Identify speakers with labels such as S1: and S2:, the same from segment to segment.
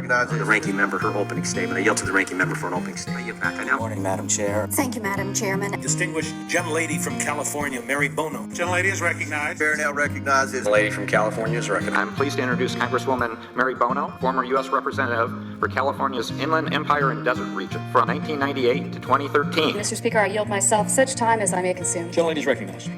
S1: recognizes
S2: the ranking member for opening statement. I yield to the ranking member for an opening statement. I yield back.
S3: Good morning, Madam Chair.
S4: Thank you, Madam Chairman.
S5: Distinguished gentlelady from California, Mary Bono.
S6: Gentlelady is recognized.
S1: Chair now recognizes
S2: The lady from California is recognized.
S7: I'm pleased to introduce Congresswoman Mary Bono, former U.S. Representative for California's Inland Empire and Desert Region from 1998 to 2013.
S8: Mr. Speaker, I yield myself such time as I may consume.
S6: Gentlelady is recognized.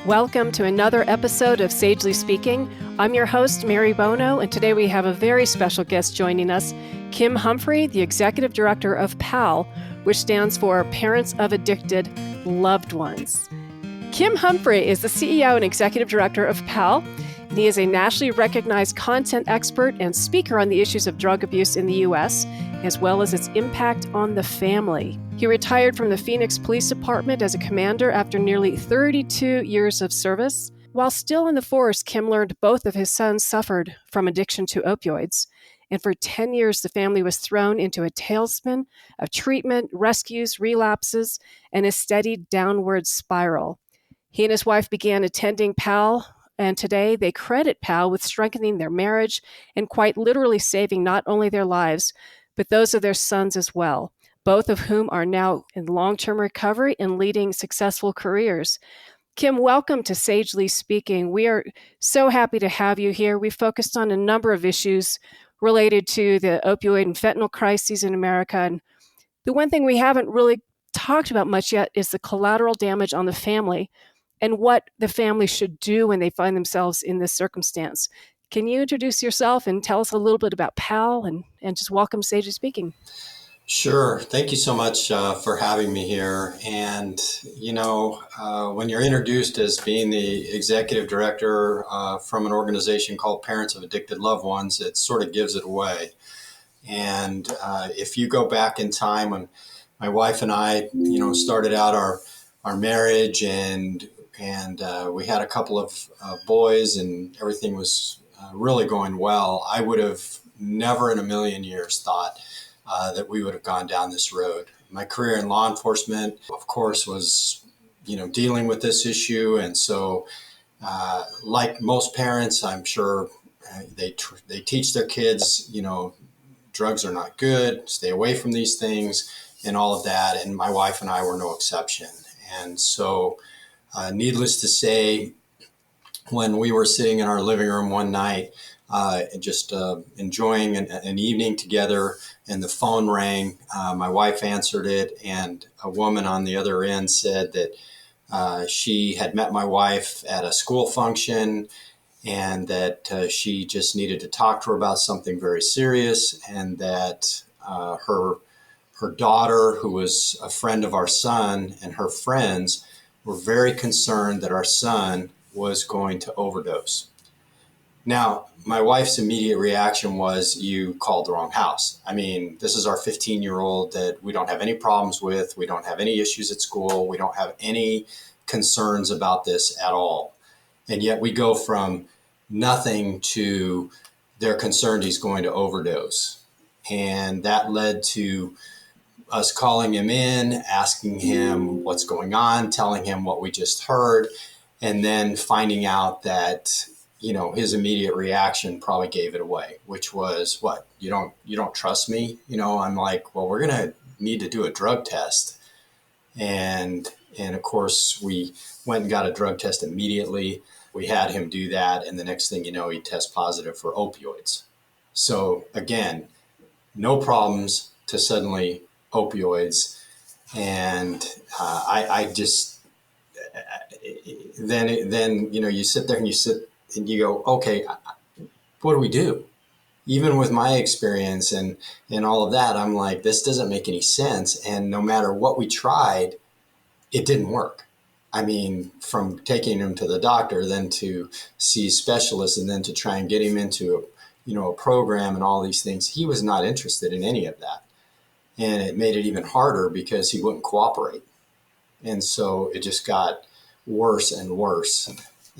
S9: Welcome to another episode of Sagely Speaking. I'm your host, Mary Bono, and today we have a very special guest joining us, Kim Humphrey, the Executive Director of PAL, which stands for Parents of Addicted Loved Ones. Kim Humphrey is the CEO and Executive Director of PAL. He is a nationally recognized content expert and speaker on the issues of drug abuse in the U.S., as well as its impact on the family. He retired from the Phoenix Police Department as a commander after nearly 32 years of service. While still in the force, Kim learned both of his sons suffered from addiction to opioids. And for 10 years, the family was thrown into a tailspin of treatment, rescues, relapses, and a steady downward spiral. He and his wife began attending PAL, and today they credit PAL with strengthening their marriage and quite literally saving not only their lives, but those of their sons as well, both of whom are now in long-term recovery and leading successful careers. Kim, welcome to Sagely Speaking. We are so happy to have you here. We focused on a number of issues related to the opioid and fentanyl crises in America. And the one thing we haven't really talked about much yet is the collateral damage on the family and what the family should do when they find themselves in this circumstance. Can you introduce yourself and tell us a little bit about PAL and just welcome Sagely Speaking?
S3: Sure. Thank you so much for having me here. And, when you're introduced as being the executive director from an organization called Parents of Addicted Loved Ones, it sort of gives it away. And if you go back in time when my wife and I, started out our marriage and we had a couple of boys and everything was really going well, I would have never in a million years thought that we would have gone down this road. My career in law enforcement, of course, was, dealing with this issue. And so, like most parents, I'm sure they teach their kids, drugs are not good, stay away from these things and all of that. And my wife and I were no exception. And so, needless to say, when we were sitting in our living room one night, just enjoying an evening together, and the phone rang. My wife answered it, and a woman on the other end said that she had met my wife at a school function and that she just needed to talk to her about something very serious, and that her daughter, who was a friend of our son, and her friends were very concerned that our son was going to overdose. Now, my wife's immediate reaction was, you called the wrong house. I mean, this is our 15-year-old that we don't have any problems with. We don't have any issues at school. We don't have any concerns about this at all. And yet we go from nothing to they're concerned he's going to overdose. And that led to us calling him in, asking him what's going on, telling him what we just heard, and then finding out that his immediate reaction probably gave it away, which was, what, you don't trust me? I'm like, well, we're going to need to do a drug test. And of course we went and got a drug test immediately. We had him do that. And the next thing you know, he tests positive for opioids. So again, no problems to suddenly opioids. And then you sit there and you go, okay, what do we do? Even with my experience and all of that, I'm like, this doesn't make any sense. And no matter what we tried, it didn't work. I mean, from taking him to the doctor, then to see specialists, and then to try and get him into a program and all these things, he was not interested in any of that. And it made it even harder because he wouldn't cooperate. And so it just got worse and worse.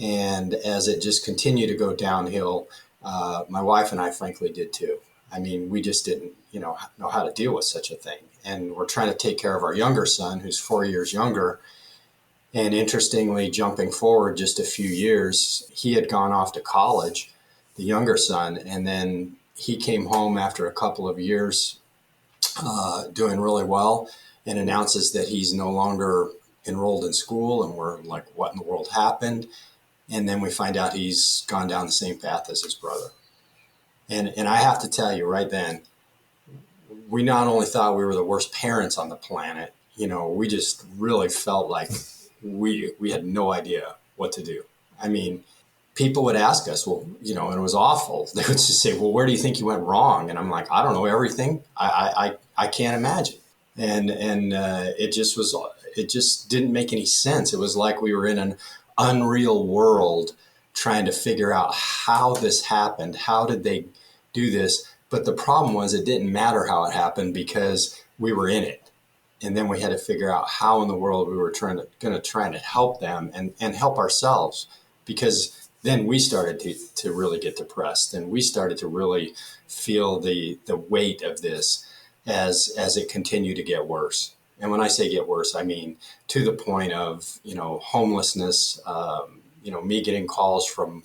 S3: And as it just continued to go downhill, my wife and I frankly did too. I mean, we just didn't, know how to deal with such a thing. And we're trying to take care of our younger son, who's 4 years younger. And interestingly, jumping forward just a few years, he had gone off to college, the younger son, and then he came home after a couple of years doing really well and announces that he's no longer enrolled in school. And we're like, what in the world happened? And then we find out he's gone down the same path as his brother. And I have to tell you right then, we not only thought we were the worst parents on the planet, we just really felt like we had no idea what to do. I mean, people would ask us, well, and it was awful. They would just say, well, where do you think you went wrong? And I'm like, I don't know, everything. I can't imagine. And it just didn't make any sense. It was like we were in an unreal world trying to figure out how this happened. How did they do this? But the problem was it didn't matter how it happened because we were in it. And then we had to figure out how in the world we were trying to help them and help ourselves, because then we started to really get depressed, and we started to really feel the weight of this as it continued to get worse. And when I say get worse, I mean to the point of, homelessness, me getting calls from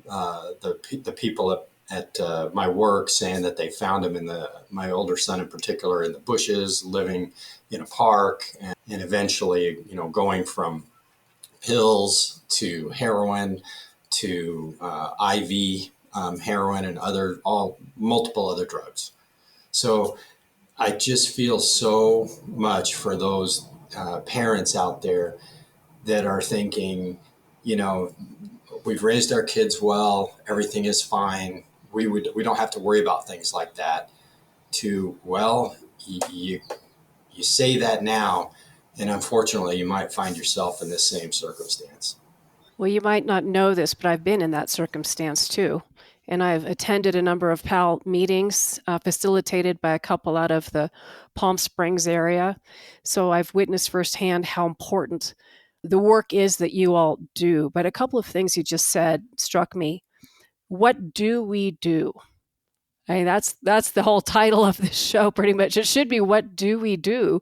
S3: the people at my work saying that they found him my older son in particular, in the bushes, living in a park, and eventually, going from pills to heroin to IV heroin and multiple other drugs. So I just feel so much for those parents out there that are thinking, we've raised our kids well, everything is fine. We don't have to worry about things like that. You say that now, and unfortunately, you might find yourself in this same circumstance.
S9: Well, you might not know this, but I've been in that circumstance too. And I've attended a number of PAL meetings facilitated by a couple out of the Palm Springs area. So I've witnessed firsthand how important the work is that you all do. But a couple of things you just said struck me. What do we do? I mean, that's the whole title of this show, pretty much. It should be, what do we do?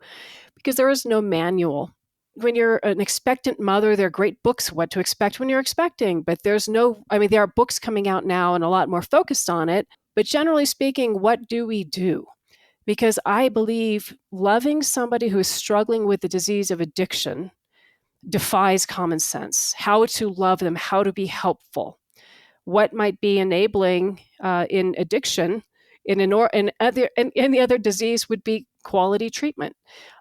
S9: Because there is no manual. When you're an expectant mother, there are great books, what to expect when you're expecting, but there are books coming out now and a lot more focused on it. But generally speaking, what do we do? Because I believe loving somebody who is struggling with the disease of addiction defies common sense. How to love them, how to be helpful. What might be enabling in addiction in the other disease would be quality treatment,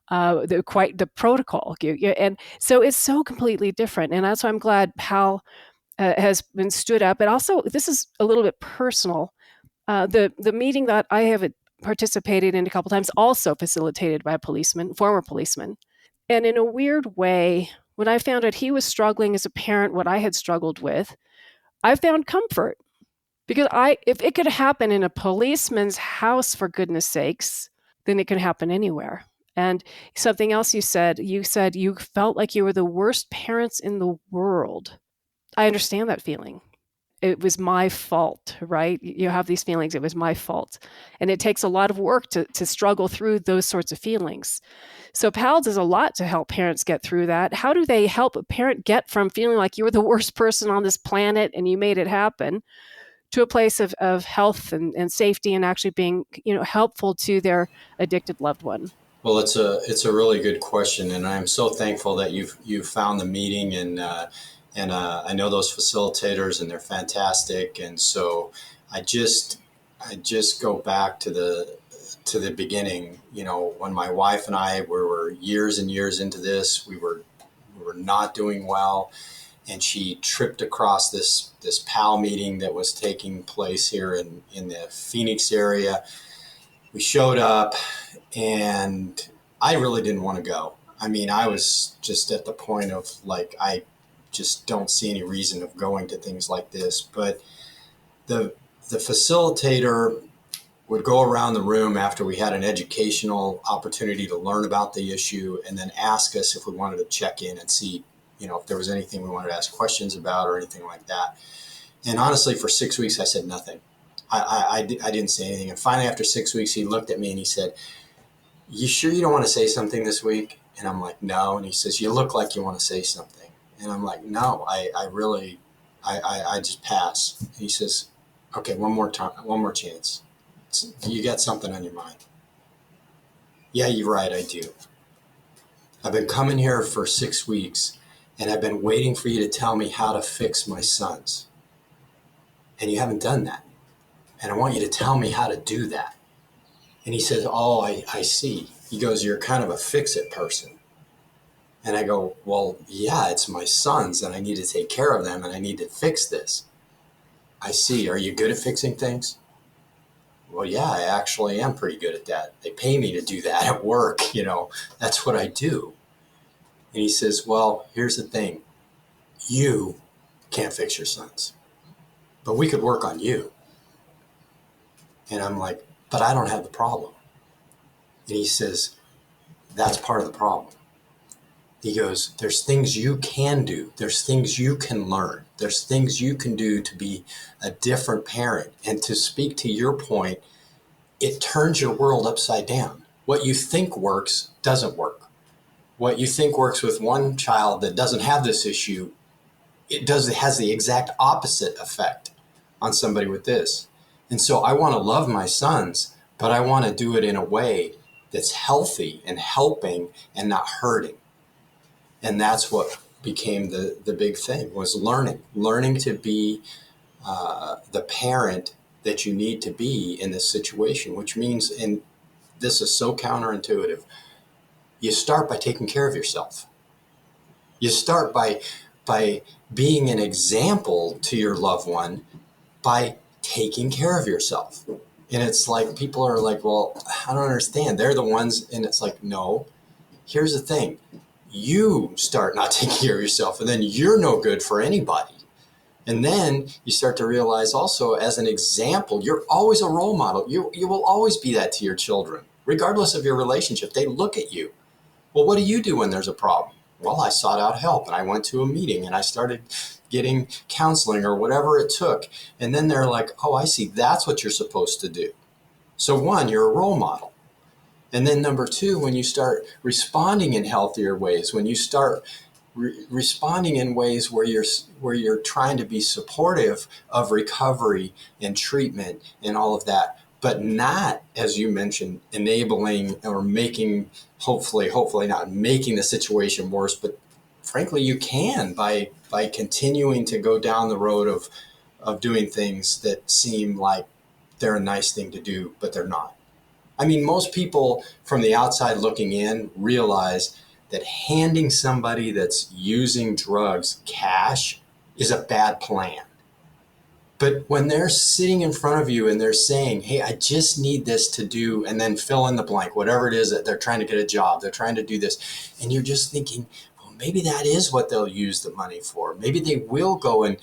S9: the protocol, and so it's so completely different. And that's why I'm glad PAL has been stood up. And also, this is a little bit personal. The meeting that I have participated in a couple times, also facilitated by a former policeman, and in a weird way, when I found out he was struggling as a parent, what I had struggled with, I found comfort, because if it could happen in a policeman's house, for goodness sakes, then it can happen anywhere. And something else you said you felt like you were the worst parents in the world. I understand that feeling. It was my fault, right? You have these feelings, it was my fault. And it takes a lot of work to struggle through those sorts of feelings. So PAL does a lot to help parents get through that. How do they help a parent get from feeling like you were the worst person on this planet and you made it happen to a place of health and safety, and actually being, helpful to their addicted loved one?
S3: Well, it's a really good question, and I'm so thankful that you've found the meeting, and I know those facilitators, and they're fantastic. And so I just go back to the beginning. When my wife and I were years and years into this, we were not doing well, and she tripped across this PAL meeting that was taking place here in the Phoenix area. We showed up, and I really didn't want to go. I mean, I was just at the point of like, I just don't see any reason of going to things like this. But the facilitator would go around the room after we had an educational opportunity to learn about the issue, and then ask us if we wanted to check in and see, if there was anything we wanted to ask questions about or anything like that. And honestly, for 6 weeks, I said nothing. I didn't say anything. And finally, after 6 weeks, he looked at me and he said, "You sure you don't want to say something this week?" And I'm like, "No." And he says, "You look like you want to say something." And I'm like, "No, I really just pass." And he says, Okay, one more time, one more chance. You got something on your mind? Yeah, you're right, I do. I've been coming here for 6 weeks, and I've been waiting for you to tell me how to fix my sons. And you haven't done that. And I want you to tell me how to do that. And he says, oh, I see. He goes, you're kind of a fix-it person. And I go, well, yeah, it's my sons, and I need to take care of them, and I need to fix this. I see. Are you good at fixing things? Well, yeah, I actually am pretty good at that. They pay me to do that at work. That's what I do. And he says, well, here's the thing. You can't fix your sons, but we could work on you. And I'm like, but I don't have the problem. And he says, that's part of the problem. He goes, there's things you can do. There's things you can learn. There's things you can do to be a different parent. And to speak to your point, it turns your world upside down. What you think works doesn't work. What you think works with one child that doesn't have this issue, it has the exact opposite effect on somebody with this. And so I want to love my sons, but I want to do it in a way that's healthy and helping and not hurting. And that's what became the big thing, was learning to be the parent that you need to be in this situation, which means, and this is so counterintuitive, you start by taking care of yourself. You start by being an example to your loved one by taking care of yourself. And it's like, people are like, well, I don't understand. They're the ones, and it's like, no, here's the thing. You start not taking care of yourself, and then you're no good for anybody. And then you start to realize also, as an example, you're always a role model. You will always be that to your children, regardless of your relationship. They look at you. Well, what do you do when there's a problem? Well, I sought out help, and I went to a meeting, and I started getting counseling or whatever it took. And then they're like, oh, I see. That's what you're supposed to do. So one, you're a role model. And then number two, when you start responding in healthier ways, when you start responding in ways where you're trying to be supportive of recovery and treatment and all of that, but not, as you mentioned, enabling or making, hopefully not making the situation worse, but frankly, you can by continuing to go down the road of doing things that seem like they're a nice thing to do, but they're not. I mean, most people from the outside looking in realize that handing somebody that's using drugs cash is a bad plan. But when they're sitting in front of you and they're saying, hey, I just need this to do, and then fill in the blank, whatever it is, that they're trying to get a job, they're trying to do this, and you're just thinking, well, maybe that is what they'll use the money for. Maybe they will go and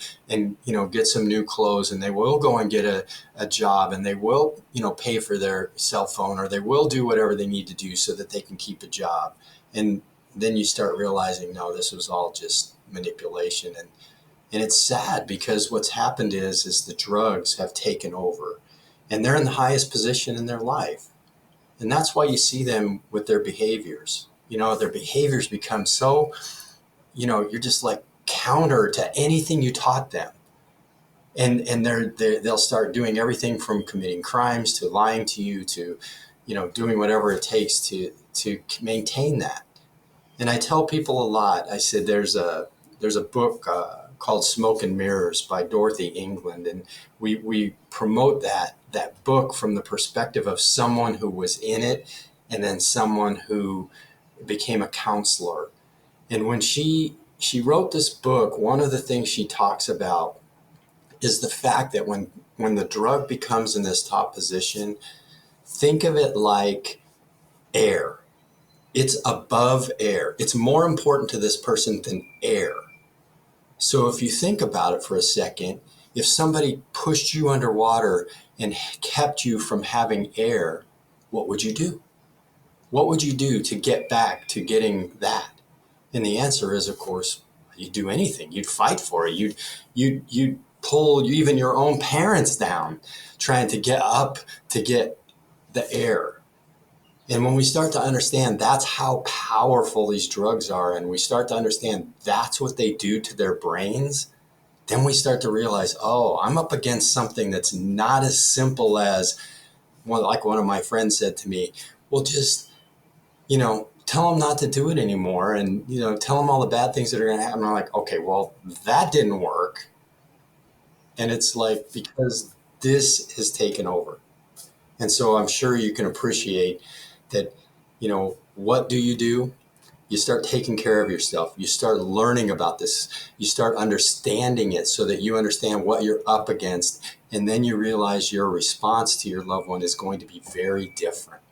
S3: get some new clothes, and they will go and get a job, and they will pay for their cell phone, or they will do whatever they need to do so that they can keep a job. And then you start realizing, no, this was all just manipulation. And it's sad, because what's happened is the drugs have taken over, and they're in the highest position in their life. And that's why you see them with their behaviors. Their behaviors become so, you're just like counter to anything you taught them. And they'll start doing everything from committing crimes to lying to you to, doing whatever it takes to maintain that. And I tell people a lot, I said, there's a book called Smoke and Mirrors by Dorothy England. And we promote that book from the perspective of someone who was in it, and then someone who became a counselor. And when she wrote this book, one of the things she talks about is the fact that when the drug becomes in this top position, think of it like air. It's above air. It's more important to this person than air. So if you think about it for a second, if somebody pushed you underwater and kept you from having air, what would you do? What would you do to get back to getting that? And the answer is, of course, you'd do anything. You'd fight for it. You'd pull even your own parents down trying to get up to get the air. And when we start to understand that's how powerful these drugs are, and we start to understand that's what they do to their brains, then we start to realize, oh, I'm up against something that's not as simple as, well, like one of my friends said to me, well, just, tell them not to do it anymore. And, tell them all the bad things that are going to happen. I'm like, okay, well, that didn't work. And it's like, because this has taken over. And so I'm sure you can appreciate that, what do? You start taking care of yourself. You start learning about this. You start understanding it so that you understand what you're up against. And then you realize your response to your loved one is going to be very different.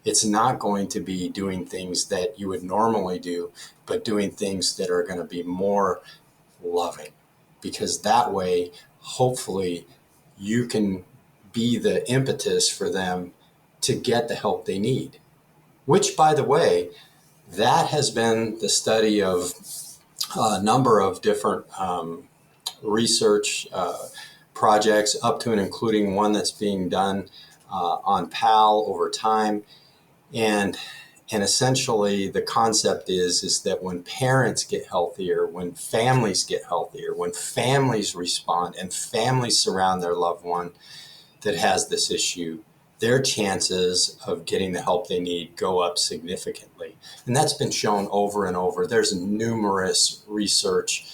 S3: It's not going to be doing things that you would normally do, but doing things that are going to be more loving. Because that way, hopefully, you can be the impetus for them to get the help they need. Which, by the way, that has been the study of a number of different research projects, up to and including one that's being done on PAL over time. And essentially the concept is that when parents get healthier, when families get healthier, when families respond and families surround their loved one that has this issue, their chances of getting the help they need go up significantly. And that's been shown over and over. There's numerous research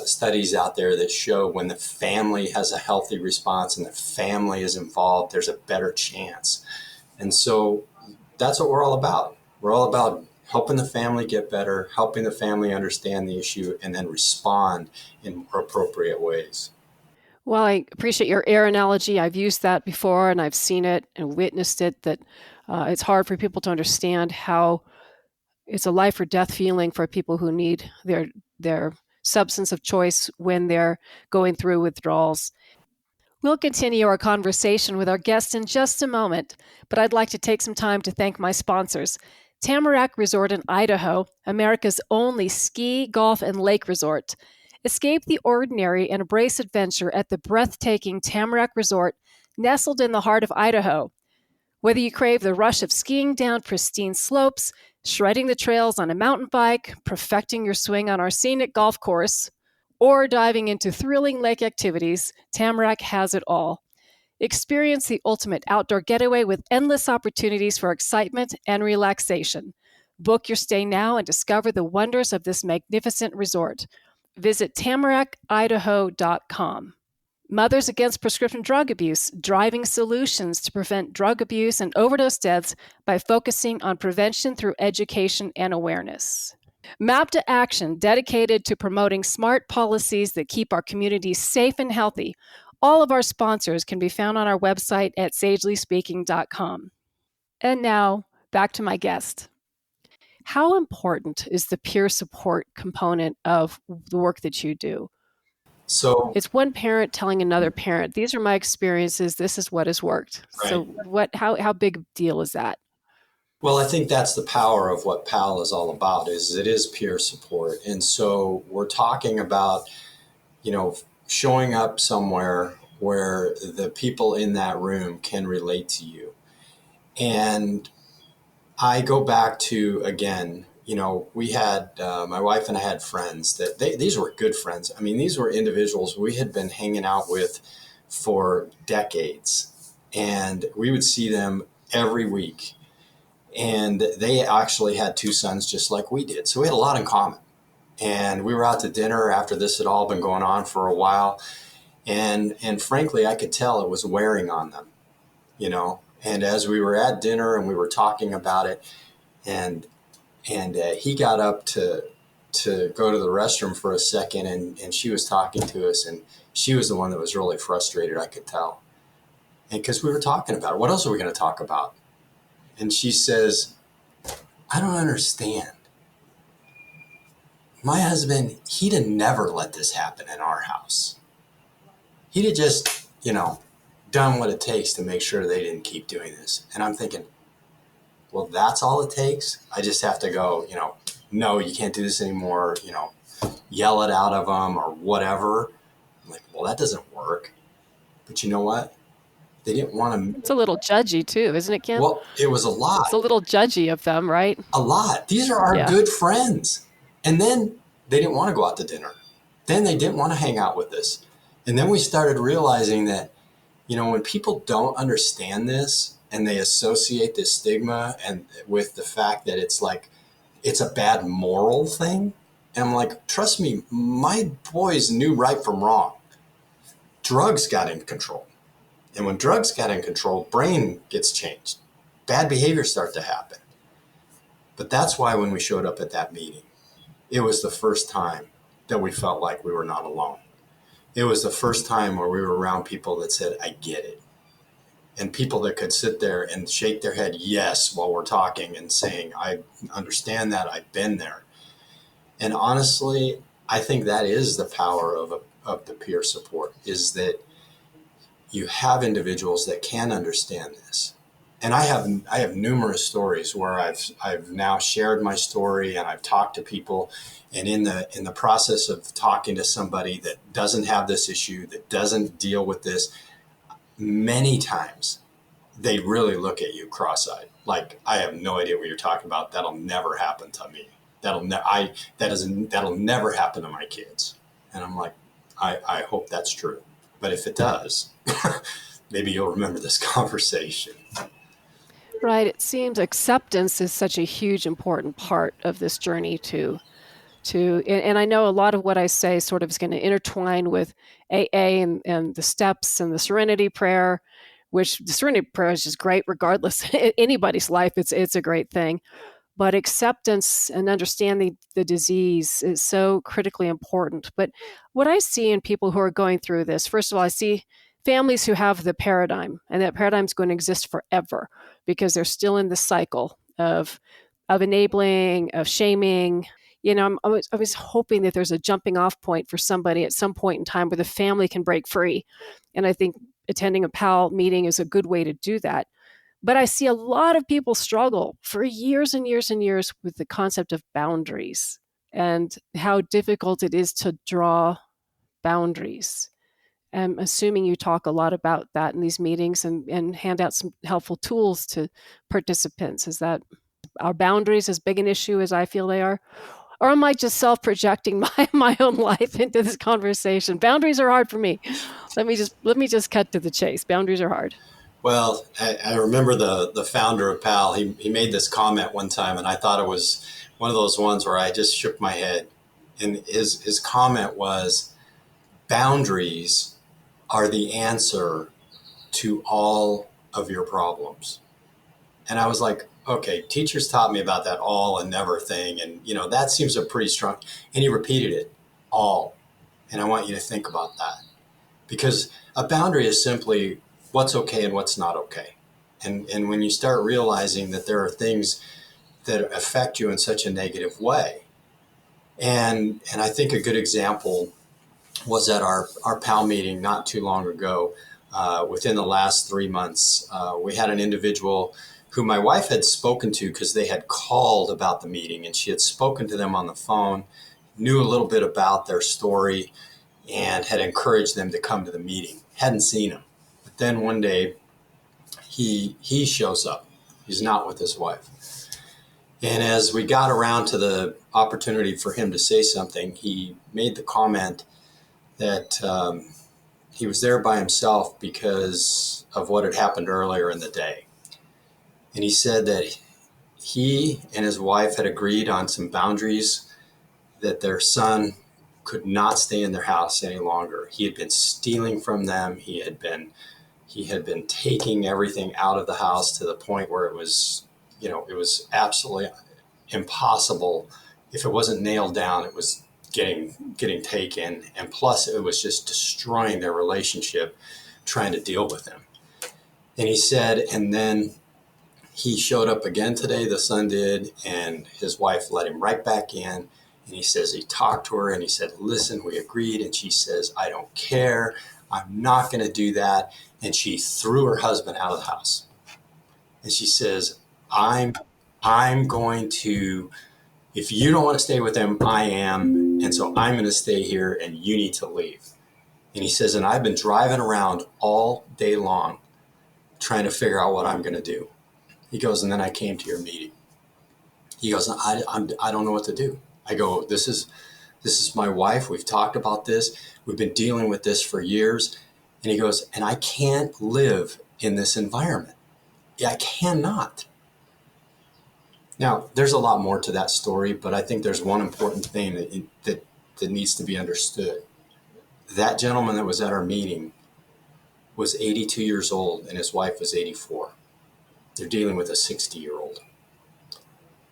S3: studies out there that show when the family has a healthy response and the family is involved, there's a better chance. And so that's what we're all about. We're all about helping the family get better, helping the family understand the issue, and then respond in more appropriate ways.
S9: Well, I appreciate your air analogy. I've used that before, and I've seen it and witnessed it, that it's hard for people to understand how it's a life or death feeling for people who need their substance of choice when they're going through withdrawals. We'll continue our conversation with our guest in just a moment, but I'd like to take some time to thank my sponsors. Tamarack Resort in Idaho, America's only ski, golf, and lake resort. Escape the ordinary and embrace adventure at the breathtaking Tamarack Resort, nestled in the heart of Idaho. Whether you crave the rush of skiing down pristine slopes, shredding the trails on a mountain bike, perfecting your swing on our scenic golf course, or diving into thrilling lake activities, Tamarack has it all. Experience the ultimate outdoor getaway with endless opportunities for excitement and relaxation. Book your stay now and discover the wonders of this magnificent resort. Visit tamarackidaho.com. Mothers Against Prescription Drug Abuse, driving solutions to prevent drug abuse and overdose deaths by focusing on prevention through education and awareness. Map to Action, dedicated to promoting smart policies that keep our communities safe and healthy. All of our sponsors can be found on our website at sagelyspeaking.com. And now, back to my guest. How important is the peer support component of the work that you do?
S3: So
S9: it's one parent telling another parent, these are my experiences, this is what has worked.
S3: Right.
S9: So how big a deal is that?
S3: Well, I think that's the power of what PAL is all about, is it is peer support. And so we're talking about, showing up somewhere where the people in that room can relate to you. And I go back to, again, we had, my wife and I had friends that these were good friends. I mean, these were individuals we had been hanging out with for decades, and we would see them every week. And they actually had two sons just like we did. So we had a lot in common. And we were out to dinner after this had all been going on for a while. And frankly, I could tell it was wearing on them, And as we were at dinner and we were talking about it, and he got up to go to the restroom for a second, and she was talking to us, and she was the one that was really frustrated, I could tell. And because we were talking about it, what else are we going to talk about? And she says, I don't understand. My husband, he'd have never let this happen in our house. He'd have just, done what it takes to make sure they didn't keep doing this. And I'm thinking, well, that's all it takes? I just have to go, no, you can't do this anymore, yell it out of them or whatever. I'm like, well, that doesn't work. But you know what? They didn't want to.
S9: It's a little judgy too, isn't it, Kim?
S3: Well, it was a lot.
S9: It's a little judgy of them, right?
S3: A lot. These are our good friends. And then they didn't want to go out to dinner. Then they didn't want to hang out with us. And then we started realizing that, when people don't understand this and they associate this stigma and with the fact that it's like, it's a bad moral thing. And I'm like, trust me, my boys knew right from wrong. Drugs got in control. And when drugs got in control, brain gets changed. Bad behaviors start to happen. But that's why when we showed up at that meeting, it was the first time that we felt like we were not alone. It was the first time where we were around people that said, I get it. And people that could sit there and shake their head yes while we're talking and saying, I understand that, I've been there. And honestly, I think that is the power of the peer support, is that you have individuals that can understand this. And I have numerous stories where I've now shared my story and I've talked to people, and in the process of talking to somebody that doesn't have this issue, that doesn't deal with this, many times they really look at you cross-eyed, like, I have no idea what you're talking about. That'll never happen to me. That'll never happen to my kids. And I'm like, I hope that's true. But if it does, maybe you'll remember this conversation.
S9: Right. It seems acceptance is such a huge, important part of this journey and I know a lot of what I say sort of is going to intertwine with AA and the steps and the serenity prayer, which the serenity prayer is just great regardless. In anybody's life, it's a great thing. But acceptance and understanding the disease is so critically important. But what I see in people who are going through this, first of all, I see families who have the paradigm, and that paradigm is going to exist forever because they're still in the cycle of enabling, of shaming. I was hoping that there's a jumping off point for somebody at some point in time where the family can break free. And I think attending a PAL meeting is a good way to do that. But I see a lot of people struggle for years and years and years with the concept of boundaries and how difficult it is to draw boundaries. I'm assuming you talk a lot about that in these meetings and hand out some helpful tools to participants. Is that our boundaries as big an issue as I feel they are? Or am I just self-projecting my own life into this conversation? Boundaries are hard for me. Let me just cut to the chase. Boundaries are hard.
S3: Well, I remember the founder of PAL, he made this comment one time, and I thought it was one of those ones where I just shook my head. And his comment was, boundaries are the answer to all of your problems. And I was like, okay, teachers taught me about that all and never thing. And, that seems a pretty strong, and he repeated it, all. And I want you to think about that, because a boundary is simply what's okay and what's not okay. And when you start realizing that there are things that affect you in such a negative way. And I think a good example was at our PAL meeting not too long ago. Within the last 3 months, we had an individual who my wife had spoken to because they had called about the meeting, and she had spoken to them on the phone, knew a little bit about their story, and had encouraged them to come to the meeting. Hadn't seen him. But then one day he shows up. He's not with his wife. And as we got around to the opportunity for him to say something, he made the comment that he was there by himself because of what had happened earlier in the day. And he said that he and his wife had agreed on some boundaries, that their son could not stay in their house any longer. He had been stealing from them. He had been taking everything out of the house to the point where it was absolutely impossible. If it wasn't nailed down, it was getting taken. And plus it was just destroying their relationship, trying to deal with him. And he said, and then he showed up again today, the son did, and his wife let him right back in. And he says he talked to her and he said, listen, we agreed. And she says, I don't care. I'm not going to do that. And she threw her husband out of the house. And she says, I'm going to, if you don't want to stay with him, I am. And so I'm going to stay here and you need to leave. And he says, and I've been driving around all day long trying to figure out what I'm going to do. He goes, and then I came to your meeting. He goes, I don't know what to do. I go, this is This is my wife. We've talked about this. We've been dealing with this for years. And he goes, and I can't live in this environment. Yeah, I cannot. Now, there's a lot more to that story, but I think there's one important thing that needs to be understood. That gentleman that was at our meeting was 82 years old and his wife was 84. They're dealing with a 60-year-old.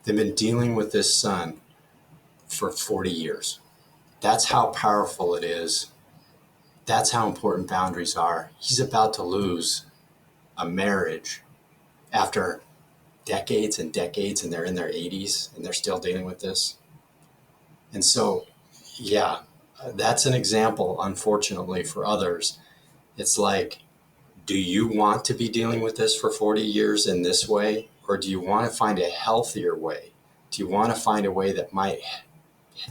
S3: They've been dealing with this son for 40 years. That's how powerful it is. That's how important boundaries are. He's about to lose a marriage after decades and decades, and they're in their 80s and they're still dealing with this. And so, yeah, that's an example, unfortunately, for others. It's like, do you want to be dealing with this for 40 years in this way? Or do you want to find a healthier way? Do you want to find a way that might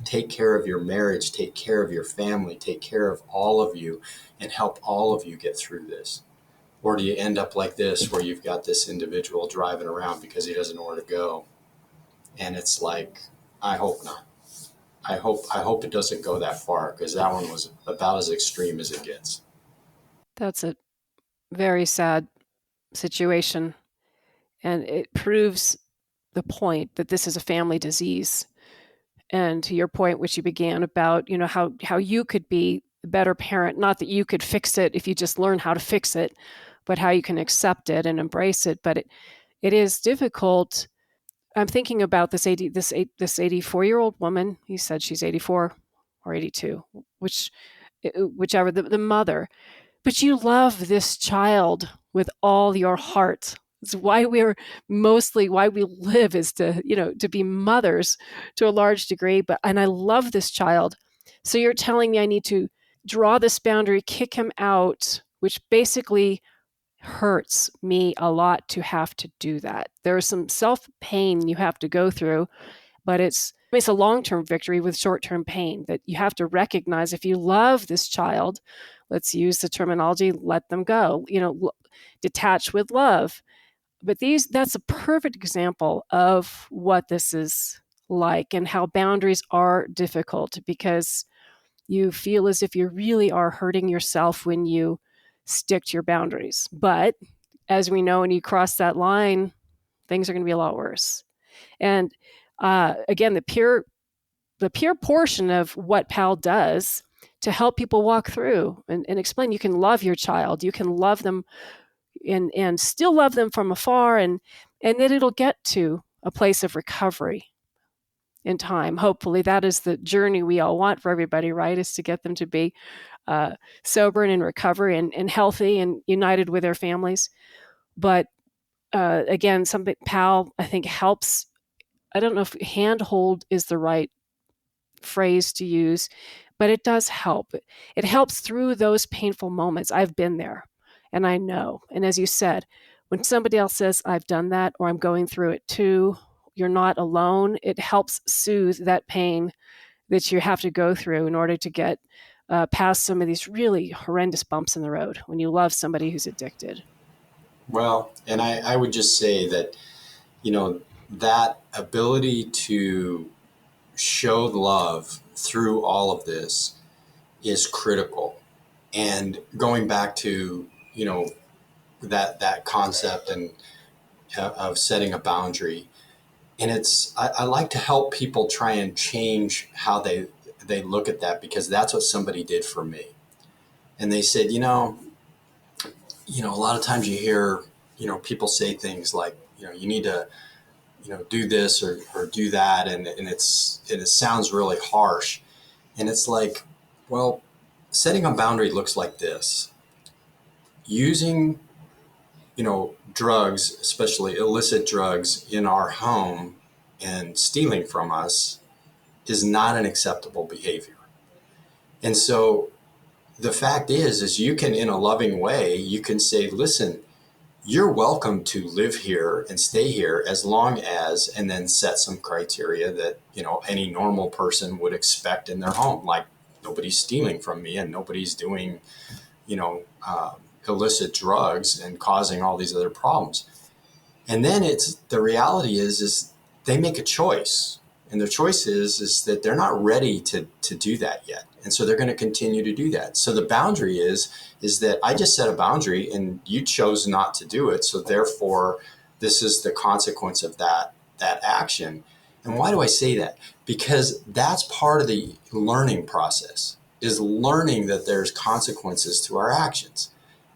S3: take care of your marriage, take care of your family, take care of all of you, and help all of you get through this? Or do you end up like this, where you've got this individual driving around because he doesn't know where to go? And it's like, I hope not. I hope it doesn't go that far, because that one was about as extreme as it gets.
S9: That's a very sad situation. And it proves the point that this is a family disease. And to your point, which you began about, how you could be a better parent, not that you could fix it if you just learn how to fix it, but how you can accept it and embrace it. But it is difficult. I'm thinking about this 84-year-old woman. You said she's 84 or 82, whichever, the mother. But you love this child with all your heart. It's why we live, is to be mothers to a large degree. And I love this child. So you're telling me I need to draw this boundary, kick him out, which basically hurts me a lot to have to do that. There's some self-pain you have to go through, but it's a long-term victory with short-term pain that you have to recognize. If you love this child, let's use the terminology, let them go, detach with love. But that's a perfect example of what this is like, and how boundaries are difficult, because you feel as if you really are hurting yourself when you stick to your boundaries. But as we know, when you cross that line, things are going to be a lot worse. And again, the peer portion of what PAL does to help people walk through and explain, you can love your child, you can love them and still love them from afar, and then it'll get to a place of recovery in time. Hopefully, that is the journey we all want for everybody, right? Is to get them to be sober and in recovery and healthy and united with their families. But again, something PAL, I think, helps. I don't know if handhold is the right phrase to use, but it does help. It helps through those painful moments. I've been there and I know. And as you said, when somebody else says, I've done that, or I'm going through it too, you're not alone. It helps soothe that pain that you have to go through in order to get past some of these really horrendous bumps in the road when you love somebody who's addicted.
S3: Well, and I would just say that, that ability to show love through all of this is critical. And going back to, that concept and of setting a boundary, and I like to help people try and change how they look at that, because that's what somebody did for me. And they said, a lot of times you hear, people say things like, you need to, do this or do that. And it sounds really harsh. And it's like, well, setting a boundary looks like this. Using, drugs, especially illicit drugs, in our home and stealing from us is not an acceptable behavior. And so the fact is you can, in a loving way, you can say, listen, you're welcome to live here and stay here as long as, and then set some criteria that, any normal person would expect in their home. Like, nobody's stealing from me and nobody's doing, illicit drugs and causing all these other problems. And then the reality is they make a choice. And their choice is that they're not ready to do that yet. And so they're going to continue to do that. So the boundary is that I just set a boundary and you chose not to do it. So therefore, this is the consequence of that action. And why do I say that? Because that's part of the learning process, is learning that there's consequences to our actions.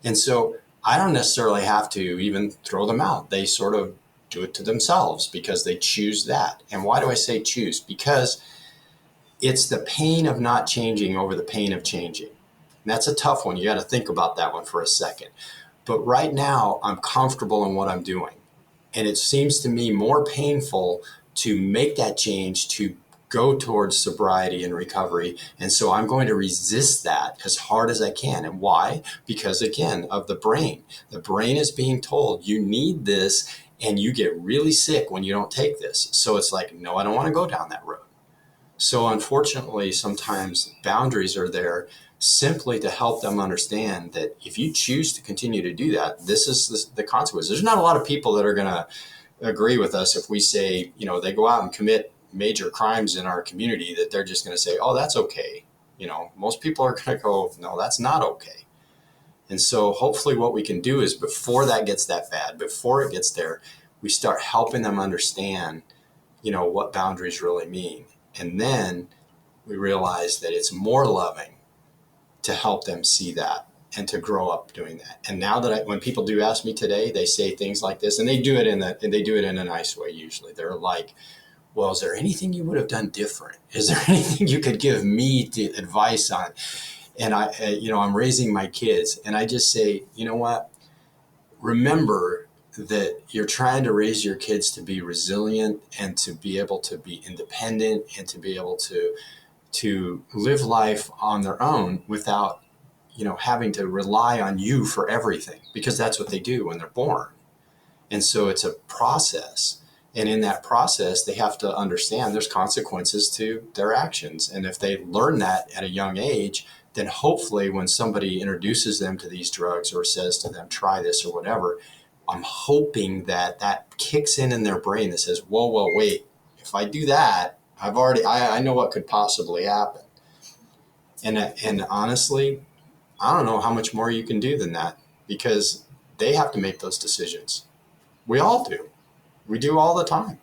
S3: And so I don't necessarily have to even throw them out. They sort of do it to themselves because they choose that. And why do I say choose? Because it's the pain of not changing over the pain of changing. And that's a tough one. You got to think about that one for a second. But right now, I'm comfortable in what I'm doing. And it seems to me more painful to make that change, to go towards sobriety and recovery. And so I'm going to resist that as hard as I can. And why? Because, again, of the brain. The brain is being told you need this, and you get really sick when you don't take this. So it's like, no, I don't want to go down that road. So unfortunately, sometimes boundaries are there simply to help them understand that if you choose to continue to do that, this is the consequence. There's not a lot of people that are going to agree with us if we say, they go out and commit major crimes in our community, that they're just going to say, oh, that's okay. Most people are going to go, no, that's not okay. And so hopefully what we can do is before that gets that bad, before it gets there, we start helping them understand, what boundaries really mean. And then we realize that it's more loving to help them see that and to grow up doing that. And now that when people do ask me today, they say things like this, and they do it in a nice way. Usually they're like, well, is there anything you would have done different? Is there anything you could give me advice on? And I'm raising my kids, and I just say, you know what? Remember that you're trying to raise your kids to be resilient and to be able to be independent and to be able to live life on their own without, having to rely on you for everything, because that's what they do when they're born. And so it's a process. And in that process, they have to understand there's consequences to their actions. And if they learn that at a young age, then hopefully when somebody introduces them to these drugs or says to them, try this or whatever, I'm hoping that kicks in their brain that says, whoa, wait, if I do that, I know what could possibly happen. And honestly, I don't know how much more you can do than that, because they have to make those decisions. We all do. We do all the time.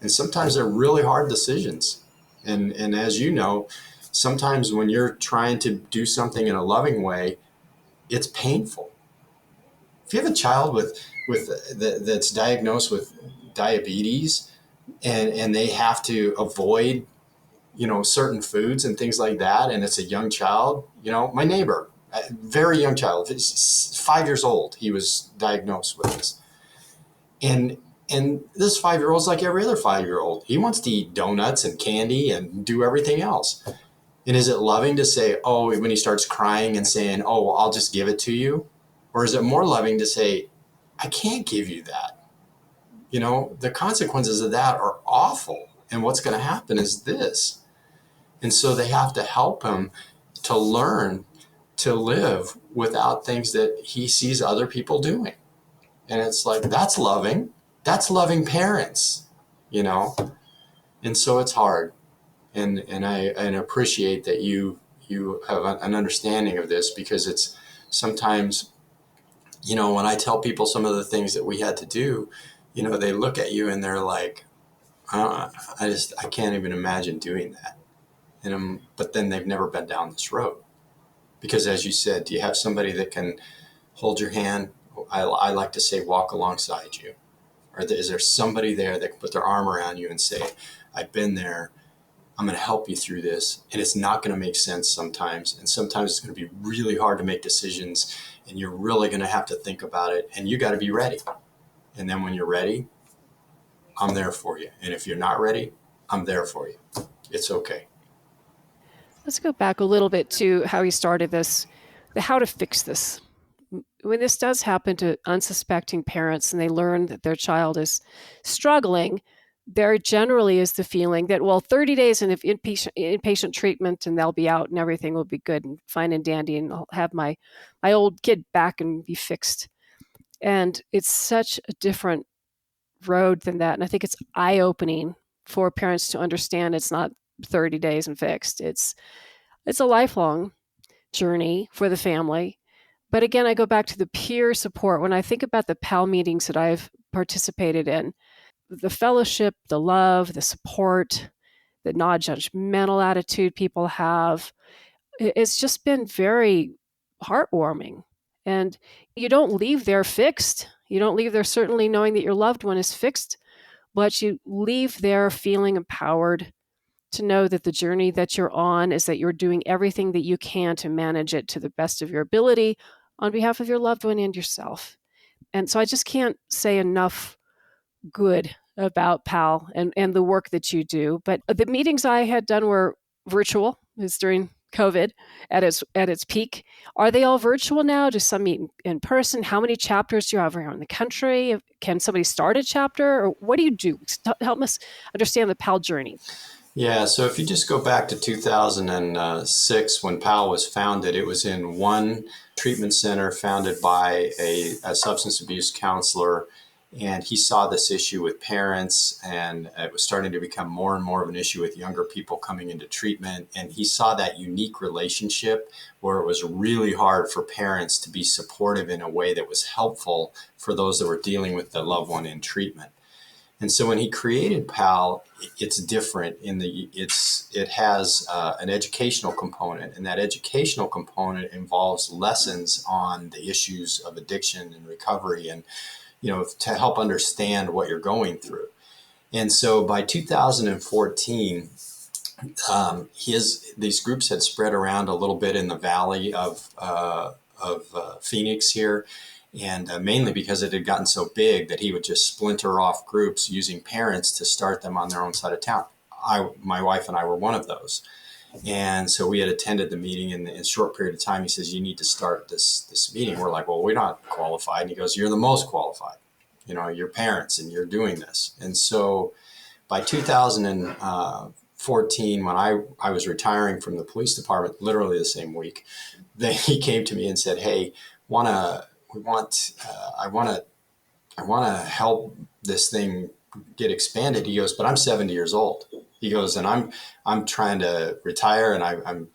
S3: And sometimes they're really hard decisions. And as you know, sometimes when you're trying to do something in a loving way, it's painful. If you have a child that's diagnosed with diabetes and they have to avoid, certain foods and things like that, and it's a young child, my neighbor, a very young child, he's 5 years old, he was diagnosed with this. And this 5-year-old's like every other 5-year-old. He wants to eat donuts and candy and do everything else. And is it loving to say, oh, when he starts crying and saying, oh, well, I'll just give it to you? Or is it more loving to say, I can't give you that? The consequences of that are awful. And what's going to happen is this. And so they have to help him to learn to live without things that he sees other people doing. And it's like, that's loving. That's loving parents, And so it's hard. And I appreciate that you have an understanding of this, because it's sometimes, when I tell people some of the things that we had to do, they look at you and they're like, I can't even imagine doing that. But then they've never been down this road. Because as you said, do you have somebody that can hold your hand? I like to say, walk alongside you. Or is there somebody there that can put their arm around you and say, I've been there, I'm going to help you through this. And it's not going to make sense sometimes. And sometimes it's going to be really hard to make decisions. And you're really going to have to think about it. And you got to be ready. And then when you're ready, I'm there for you. And if you're not ready, I'm there for you. It's okay.
S9: Let's go back a little bit to how he started this, the how to fix this. When this does happen to unsuspecting parents and they learn that their child is struggling, there generally is the feeling that, well, 30 days of inpatient treatment and they'll be out and everything will be good and fine and dandy, and I'll have my old kid back and be fixed. And it's such a different road than that. And I think it's eye-opening for parents to understand it's not 30 days and fixed. It's a lifelong journey for the family. But again, I go back to the peer support. When I think about the PAL meetings that I've participated in, the fellowship, the love, the support, the non-judgmental attitude people have, it's just been very heartwarming. And you don't leave there fixed. You don't leave there certainly knowing that your loved one is fixed, but you leave there feeling empowered to know that the journey that you're on is that you're doing everything that you can to manage it to the best of your ability on behalf of your loved one and yourself. And so I just can't say enough good about PAL and the work that you do. But the meetings I had done were virtual. It was during COVID at its peak. Are they all virtual now? Do some meet in person? How many chapters do you have around the country? Can somebody start a chapter? Or what do you do? Help us understand the PAL journey.
S3: Yeah, so if you just go back to 2006 when PAL was founded, it was in one treatment center founded by a substance abuse counselor. And he saw this issue with parents, and it was starting to become more and more of an issue with younger people coming into treatment. And he saw that unique relationship where it was really hard for parents to be supportive in a way that was helpful for those that were dealing with the loved one in treatment. And so when he created PAL, it's different it has an educational component, and that educational component involves lessons on the issues of addiction and recovery, and to help understand what you're going through. And so by 2014, these groups had spread around a little bit in the valley of Phoenix here. And mainly because it had gotten so big that he would just splinter off groups using parents to start them on their own side of town. My wife and I were one of those. And so we had attended the meeting, and in a short period of time, he says, you need to start this meeting. We're like, well, we're not qualified. And he goes, you're the most qualified. You're parents and you're doing this. And so by 2014, when I was retiring from the police department, literally the same week, he came to me and said, hey, I want to help this thing get expanded. He goes, but I'm 70 years old. He goes, and I'm trying to retire, and I'm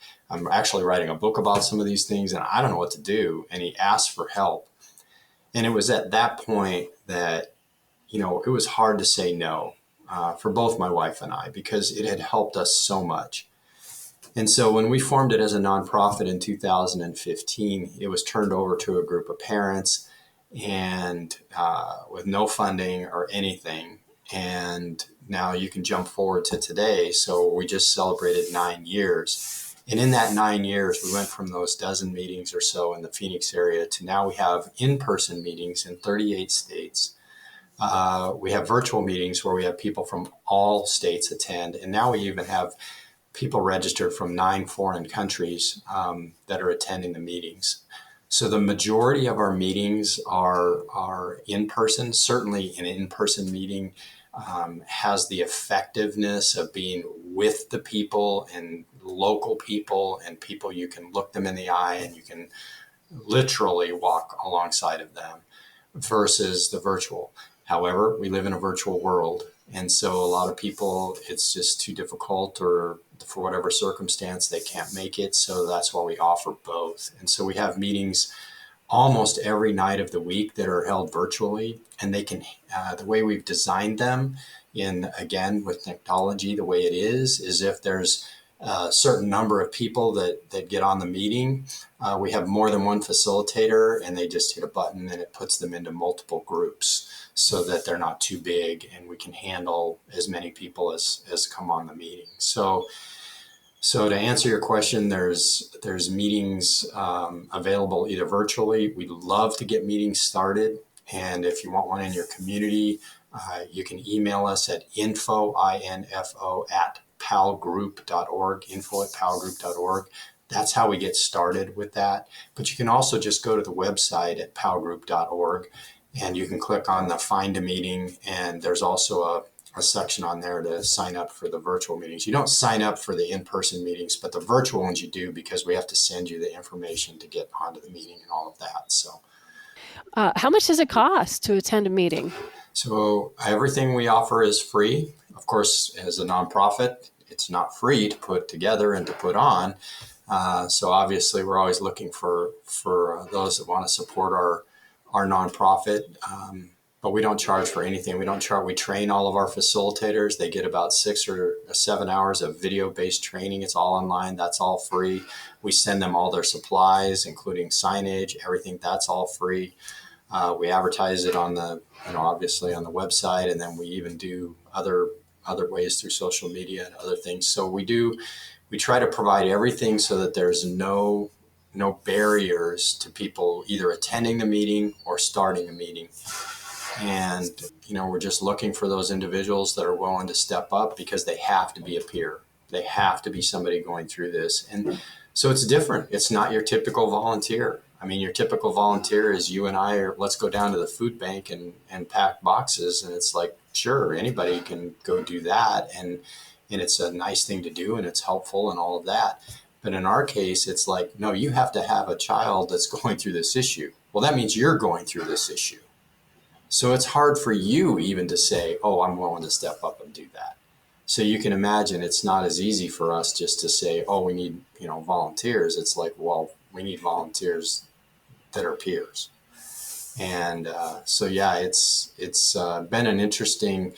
S3: actually writing a book about some of these things, and I don't know what to do. And he asked for help. And it was at that point that, it was hard to say no for both my wife and I, because it had helped us so much. And so when we formed it as a nonprofit in 2015, it was turned over to a group of parents, and with no funding or anything. And now you can jump forward to today. So we just celebrated 9 years. And in that 9 years, we went from those dozen meetings or so in the Phoenix area to now we have in-person meetings in 38 states. We have virtual meetings where we have people from all states attend. And now we even have people registered from 9 foreign countries that are attending the meetings. So the majority of our meetings are in person. Certainly an in-person meeting has the effectiveness of being with the people and local people and people you can look them in the eye and you can literally walk alongside of them versus the virtual. However, we live in a virtual world. And so a lot of people, it's just too difficult, or for whatever circumstance, they can't make it. So that's why we offer both. And so we have meetings almost every night of the week that are held virtually. And they can, the way we've designed them again, with technology, the way it is if there's a certain number of people that get on the meeting, we have more than one facilitator, and they just hit a button and it puts them into multiple groups so that they're not too big, and we can handle as many people as come on the meeting. So to answer your question, there's meetings available either virtually. We'd love to get meetings started. And if you want one in your community, you can email us at info at palgroup.org, info@palgroup.org. That's how we get started with that. But you can also just go to the website at palgroup.org, and you can click on the Find a Meeting, and there's also a section on there to sign up for the virtual meetings. You don't sign up for the in-person meetings, but the virtual ones you do, because we have to send you the information to get onto the meeting and all of that. So,
S9: how much does it cost to attend a meeting?
S3: So everything we offer is free. of course, as a nonprofit, it's not free to put together and to put on. So obviously, we're always looking for those that want to support our nonprofit. But we don't charge for anything. We don't charge. We train all of our facilitators. They get about 6 or 7 hours of video-based training. It's all online. That's all free. We send them all their supplies, including signage, everything. That's all free. We advertise it on the, obviously on the website, and then we even do other ways through social media and other things. So we try to provide everything so that there's no barriers to people either attending the meeting or starting a meeting. And, we're just looking for those individuals that are willing to step up, because they have to be a peer. They have to be somebody going through this. And so it's different. It's not your typical volunteer. I mean, your typical volunteer is you and I, or let's go down to the food bank and pack boxes. And it's like, sure, anybody can go do that. And it's a nice thing to do, and it's helpful and all of that. But in our case, it's like, no, you have to have a child that's going through this issue. Well, that means you're going through this issue. So it's hard for you even to say, oh, I'm willing to step up and do that. So you can imagine it's not as easy for us just to say, oh, we need, volunteers. It's like, well, we need volunteers that are peers. And so, yeah, it's been an interesting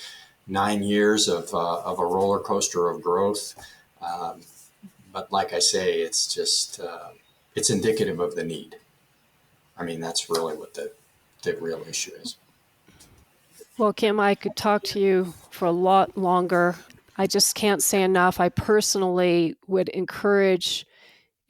S3: 9 years of a roller coaster of growth. But like I say, it's just, it's indicative of the need. I mean, that's really what the real issue is.
S9: Well, Kim, I could talk to you for a lot longer. I just can't say enough. I personally would encourage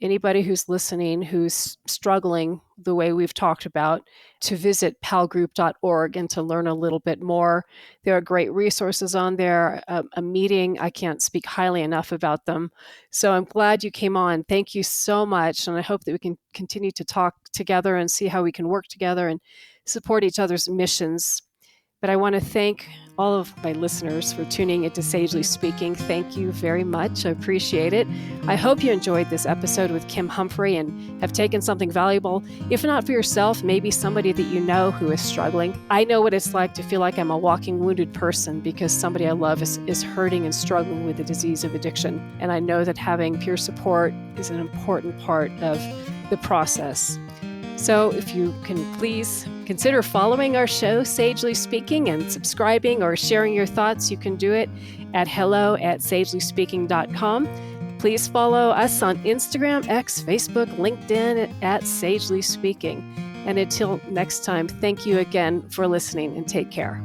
S9: anybody who's listening, who's struggling the way we've talked about, to visit palgroup.org and to learn a little bit more. There are great resources on there. A meeting, I can't speak highly enough about them. So I'm glad you came on. Thank you so much. And I hope that we can continue to talk together and see how we can work together and support each other's missions. But I want to thank all of my listeners for tuning into Sagely Speaking. Thank you very much. I appreciate it. I hope you enjoyed this episode with Kim Humphrey and have taken something valuable. If not for yourself, maybe somebody that you know who is struggling. I know what it's like to feel like I'm a walking wounded person because somebody I love is hurting and struggling with the disease of addiction. And I know that having peer support is an important part of the process. So if you can please consider following our show, Sagely Speaking, and subscribing or sharing your thoughts, you can do it at hello@sagelyspeaking.com. Please follow us on Instagram, X, Facebook, LinkedIn at Sagely Speaking. And until next time, thank you again for listening and take care.